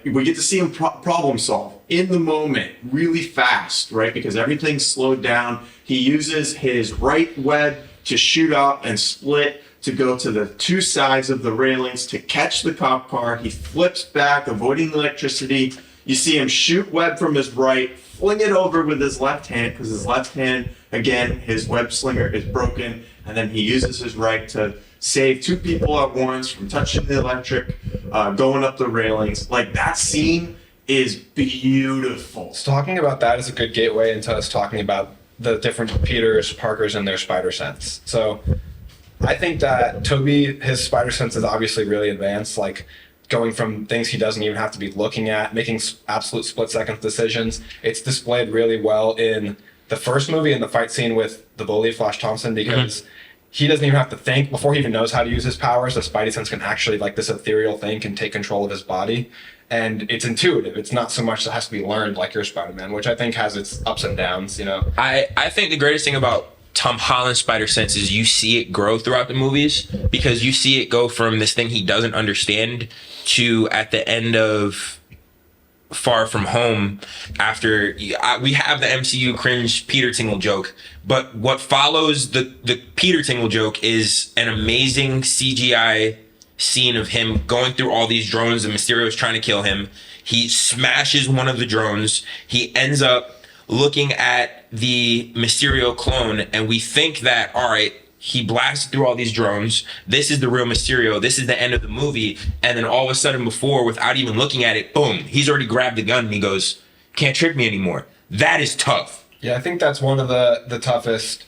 we get to see him problem solve in the moment really fast, right? Because everything's slowed down. He uses his right web to shoot out and split to go to the two sides of the railings to catch the cop car. He flips back, avoiding the electricity. You see him shoot web from his right, fling it over with his left hand, because his left hand, again, his web slinger is broken, and then he uses his right to save two people at once from touching the electric, going up the railings. Like, that scene is beautiful. So talking about that is a good gateway into us talking about the different Peters, Parkers, and their spider sense. So I think that Toby, his spider sense is obviously really advanced, like going from things he doesn't even have to be looking at, making absolute split-second decisions. It's displayed really well in the first movie in the fight scene with the bully, Flash Thompson, because he doesn't even have to think. Before he even knows how to use his powers, the spidey sense can actually, like this ethereal thing, can take control of his body. And it's intuitive. It's not so much that has to be learned like your Spider-Man, which I think has its ups and downs, you know? I think the greatest thing about Tom Holland's spider sense is you see it grow throughout the movies, because you see it go from this thing he doesn't understand to at the end of Far From Home, after we have the MCU cringe Peter Tingle joke, but what follows the Peter Tingle joke is an amazing CGI scene of him going through all these drones and Mysterio is trying to kill him. He smashes one of the drones. He ends up looking at the Mysterio clone, and we think that, all right, he blasted through all these drones. This is the real Mysterio. This is the end of the movie. And then all of a sudden before, without even looking at it, boom, he's already grabbed the gun and he goes, can't trick me anymore. That is tough. Yeah, I think that's one of the toughest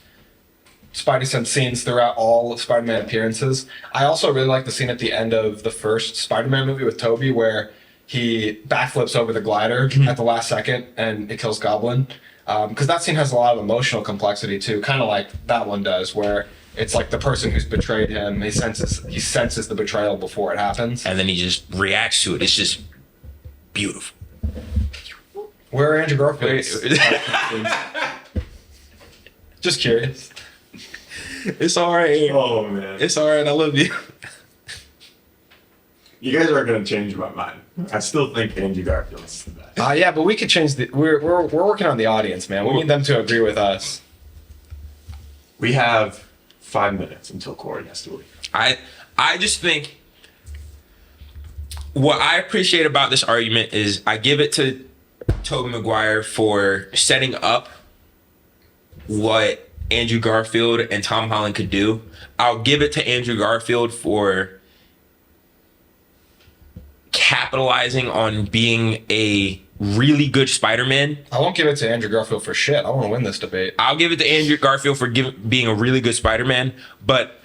Spidey sense scenes throughout all Spider-Man appearances. I also really like the scene at the end of the first Spider-Man movie with Tobey where he backflips over the glider at the last second and it kills Goblin. Because that scene has a lot of emotional complexity too, kind of like that one does, where it's like the person who's betrayed him, he senses the betrayal before it happens. And then he just reacts to it. It's just beautiful. Where are Andrew Garfield? Just curious. It's all right. Oh, man. It's all right. I love you. You guys aren't going to change my mind. I still think Andrew Garfield's the best. Yeah, but we could change we're working on the audience, man. We need them to agree with us. We have 5 minutes until Corey has to leave. I just think what I appreciate about this argument is I give it to Tobey Maguire for setting up what Andrew Garfield and Tom Holland could do. I'll give it to Andrew Garfield for capitalizing on being a really good Spider-Man. I won't give it to Andrew Garfield for shit. I want to win this debate. I'll give it to Andrew Garfield for being a really good Spider-Man. But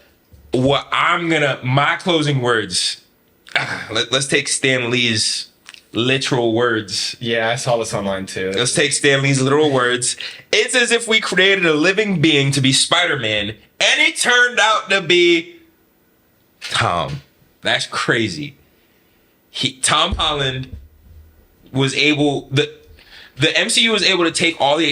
what my closing words, let's take Stan Lee's literal words. Yeah, I saw this online too. Let's take Stan Lee's literal words. It's as if we created a living being to be Spider-Man, and it turned out to be Tom. That's crazy. Tom Holland was able, the MCU was able to take all the good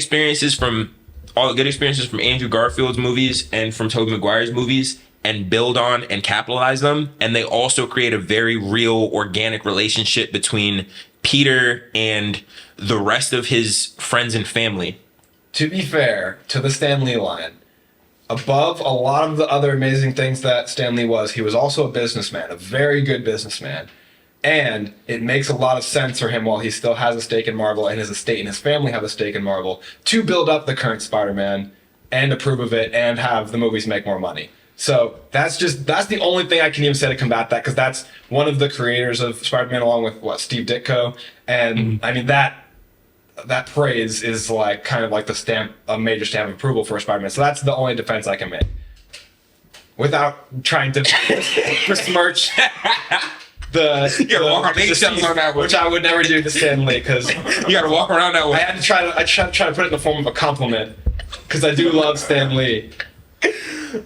experiences from Andrew Garfield's movies and from Tobey Maguire's movies and build on and capitalize them. And they also create a very real organic relationship between Peter and the rest of his friends and family. To be fair to the Stan Lee line, above a lot of the other amazing things that Stan Lee was, he was also a businessman, a very good businessman. And it makes a lot of sense for him, while he still has a stake in Marvel and his estate and his family have a stake in Marvel, to build up the current Spider-Man and approve of it and have the movies make more money. So that's the only thing I can even say to combat that, because that's one of the creators of Spider-Man, along with Steve Ditko. And I mean, that praise is like kind of like a major stamp of approval for Spider-Man. So that's the only defense I can make, without trying to besmirch which I would never do to Stan Lee, because You gotta walk around that way. I had to try to put it in the form of a compliment, because I do love Stan Lee.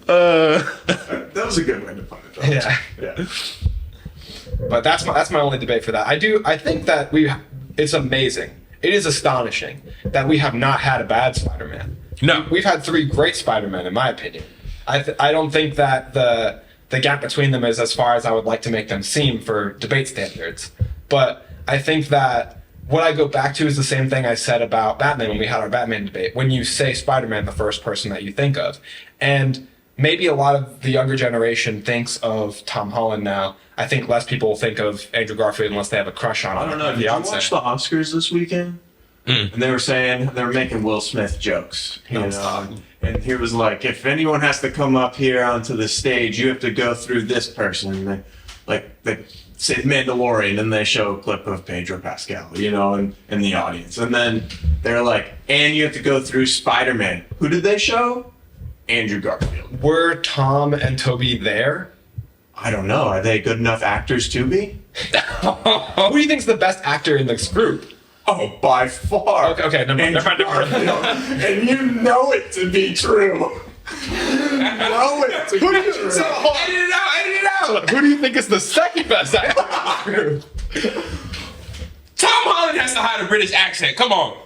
That was a good way to put it, though. Yeah. But that's my only debate for that. I think that it's amazing. It is astonishing that we have not had a bad Spider-Man. No. We've had 3 great Spider-Men, in my opinion. I don't think that the gap between them is as far as I would like to make them seem for debate standards. But I think that what I go back to is the same thing I said about Batman when we had our Batman debate. When you say Spider-Man, the first person that you think of. And maybe a lot of the younger generation thinks of Tom Holland now. I think less people think of Andrew Garfield unless they have a crush on him. I don't know. Did you watch the Oscars this weekend? And they were making Will Smith jokes. And he was like, if anyone has to come up here onto the stage, you have to go through this person. And they say Mandalorian, and they show a clip of Pedro Pascal, in the audience. And then they're like, and you have to go through Spider-Man. Who did they show? Andrew Garfield. Were Tom and Toby there? I don't know. Are they good enough actors to be? Who do you think's the best actor in this group? Oh, by far. Okay, never mind. And you know it to be true. Edit it out. Who do you think is the second best actor in this group? Tom Holland has to hide a British accent. Come on.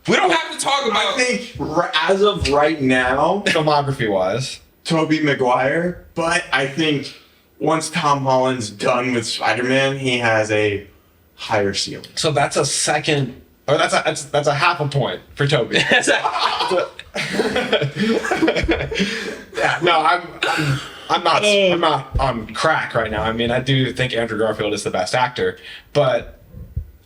We don't have to talk about. I think as of right now, filmography-wise, Tobey Maguire. But I think once Tom Holland's done with Spider-Man, he has a higher ceiling. So that's a second, or that's a half a point for Toby. Yeah, no, I'm not on crack right now. I mean, I do think Andrew Garfield is the best actor, but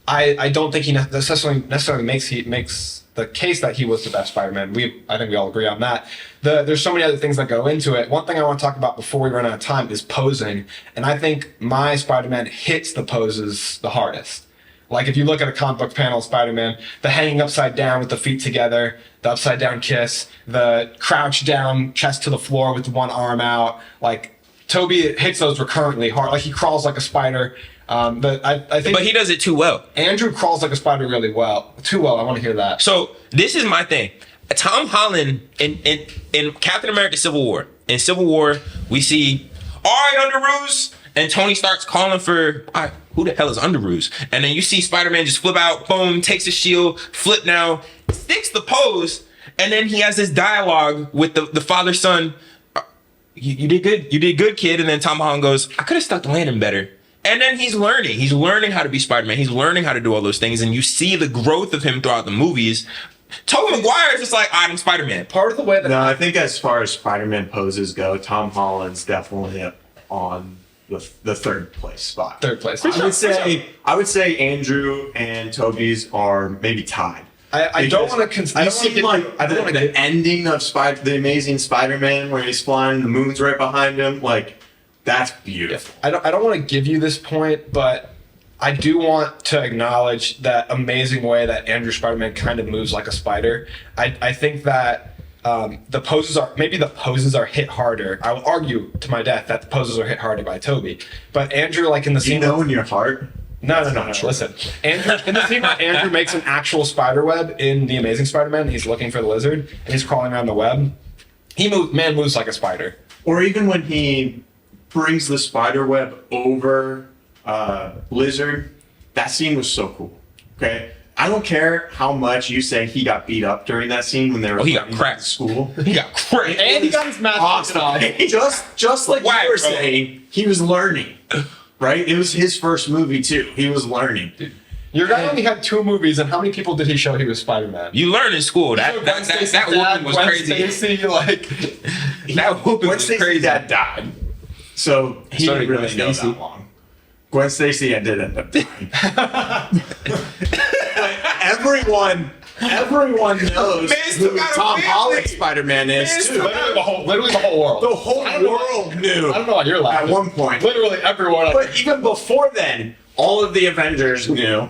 I don't think he necessarily makes the case that he was the best Spider-Man. I think we all agree on that. There's so many other things that go into it. One thing I want to talk about before we run out of time is posing, and I think my Spider-Man hits the poses the hardest. Like, if you look at a comic book panel of Spider-Man, the hanging upside down with the feet together, the upside down kiss, the crouch down, chest to the floor with one arm out, like, Toby hits those recurrently hard. Like, he crawls like a spider. But I think, but he does it too well. Andrew crawls like a spider really well. Too well. I want to hear that. So this is my thing. Tom Holland in Captain America Civil War. In Civil War, we see, all right, Underoos, and Tony starts calling for, all right, who the hell is Underoos? And then you see Spider-Man just flip out, boom, takes his shield, flip now, sticks the pose, and then he has this dialogue with the father-son. You did good. You did good, kid. And then Tom Holland goes, I could have stuck the landing better. And then he's learning how to be Spider-Man. He's learning how to do all those things. And you see the growth of him throughout the movies. Tobey Maguire is just like, I'm Spider-Man. Part of the way that No, I think as far as Spider-Man poses go, Tom Holland's definitely on the third place spot. third place. I would say Andrew and Toby's are maybe tied. I don't want to. I don't want to give like you. I don't want to the get. ending of the Amazing Spider-Man where he's flying, the moon's right behind him. Like that's beautiful. I don't want to give you this point, but I do want to acknowledge that amazing way that Andrew Spider-Man kind of moves like a spider. I think that the poses are hit harder. I will argue to my death that the poses are hit harder by Toby, but Andrew, like in the scene, In your heart. No. Listen, Andrew, in the scene where Andrew makes an actual spider web in the Amazing Spider-Man, he's looking for the lizard and he's crawling around the web. Man moves like a spider. Or even when he brings the spider web over Lizard, that scene was so cool. Okay, I don't care how much you say he got beat up during that scene when they were he got fighting cracked. at school. He got cracked. And he got his mask Awesome. off. Just like Whack, you were bro. saying, he was learning. Right? It was his first movie too. He was learning. Your guy only had 2 movies, and how many people did he show he was Spider-Man? You learn in school. That whooping was crazy. Stacy, like, That whooping Gwen was Stacy's crazy. dad died, so he Sorry, didn't really Gwen know Stacy. that long. Gwen Stacy did end up dying. Everyone knows Man still who got a Tom family. Holland Spider-Man is Man too. still got literally the whole world. The whole world knew I don't know why you're at laughing. one point. Literally everyone. But even before then, all of the Avengers knew.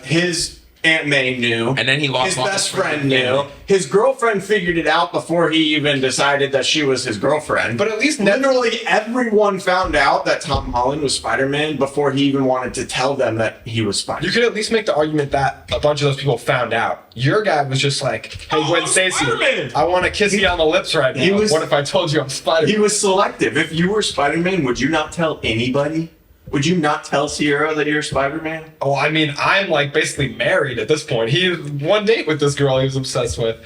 His Aunt May knew. And then he lost his all best his friend friends. knew. His girlfriend figured it out before he even decided that she was his girlfriend. But at least literally everyone found out that Tom Holland was Spider-Man before he even wanted to tell them that he was you Spider-Man. could at least make the argument that a bunch of those people found out. Your guy was just like, hey, Gwen I'm Stacy, Spider-Man. I want to kiss you on the lips right now. He was- What if I told you I'm Spider-Man? He was selective. If you were Spider-Man, would you not tell anybody? Would you not tell Sierra that you're Spider-Man? Oh, I mean, I'm like basically married at this point. He had one date with this girl he was obsessed with.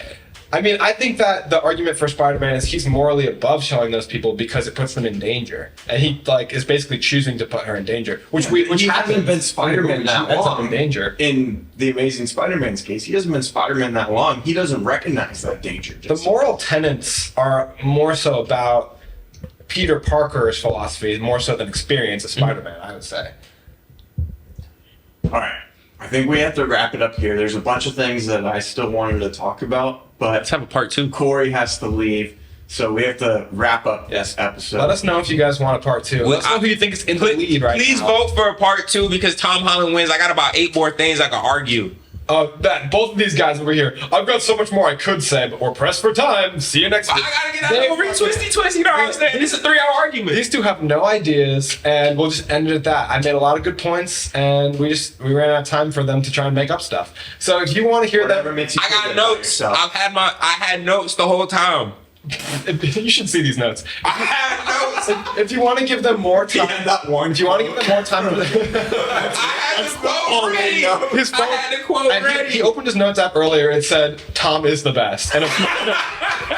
I mean, I think that the argument for Spider-Man is he's morally above showing those people because it puts them in danger, and he like is basically choosing to put her in danger, which he hasn't hasn't been Spider-Man that ends up long. in danger. In the Amazing Spider-Man's case, he hasn't been Spider-Man that long. He doesn't recognize that danger. The moral tenets are more so about Peter Parker's philosophy, more so than experience as Spider-Man, I would say. All right. I think we have to wrap it up here. There's a bunch of things that I still wanted to talk about, Let's but have a part 2. Corey has to leave, so we have to wrap up this episode. Let us know if you guys want a part 2. Well, Let us know who you think is in the lead right Please now. vote for a part 2 because Tom Holland wins. I got about 8 more things I can argue. Both of these guys over here. I've got so much more I could say, but we're pressed for time. See you next I week. gotta get out of over twisty. You know what I'm saying? This is a 3-hour argument. These two have no ideas, and we'll just end it at that. I made a lot of good points, and we ran out of time for them to try and make up stuff. So if you want to hear Whatever that, makes you I feel got good about notes. yourself. I had notes the whole time. you should see these notes. I had notes. If you want to give them more time, Yeah, that one if you want to give them more time, I had the quote ready. his phone, I had the quote and ready. he opened his notes app earlier. It said Tom is the best, and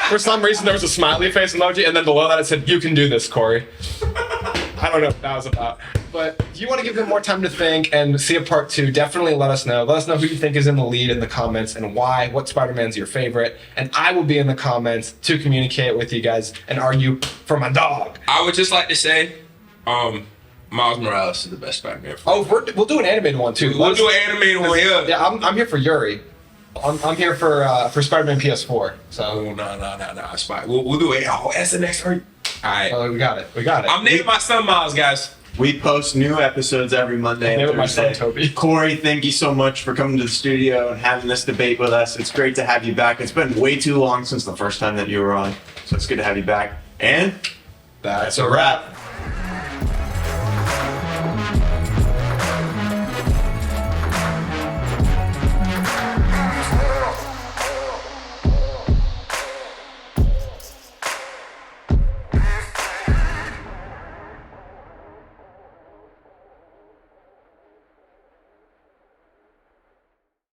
for some reason there was a smiley face emoji, and then below that it said "You can do this, Corey." I don't know what that was about. But if you want to give them more time to think and see a part 2, definitely let us know. Let us know who you think is in the lead in the comments and why, what Spider-Man's your favorite. And I will be in the comments to communicate with you guys and argue for my dog. I would just like to say, Miles Morales is the best Spider-Man. Oh, we'll do an animated one too. We'll do an animated one, yeah. Yeah, I'm here for Yuri. I'm here for Spider-Man PS4. So Oh, no. Spot. We'll do it. Oh, that's the next one. All right. we got it. I'm naming my son Miles, guys. We post new episodes every Monday Name and it my son, Thursday. Toby. Corey, thank you so much for coming to the studio and having this debate with us. It's great to have you back. It's been way too long since the first time that you were on, so it's good to have you back. And That's a wrap.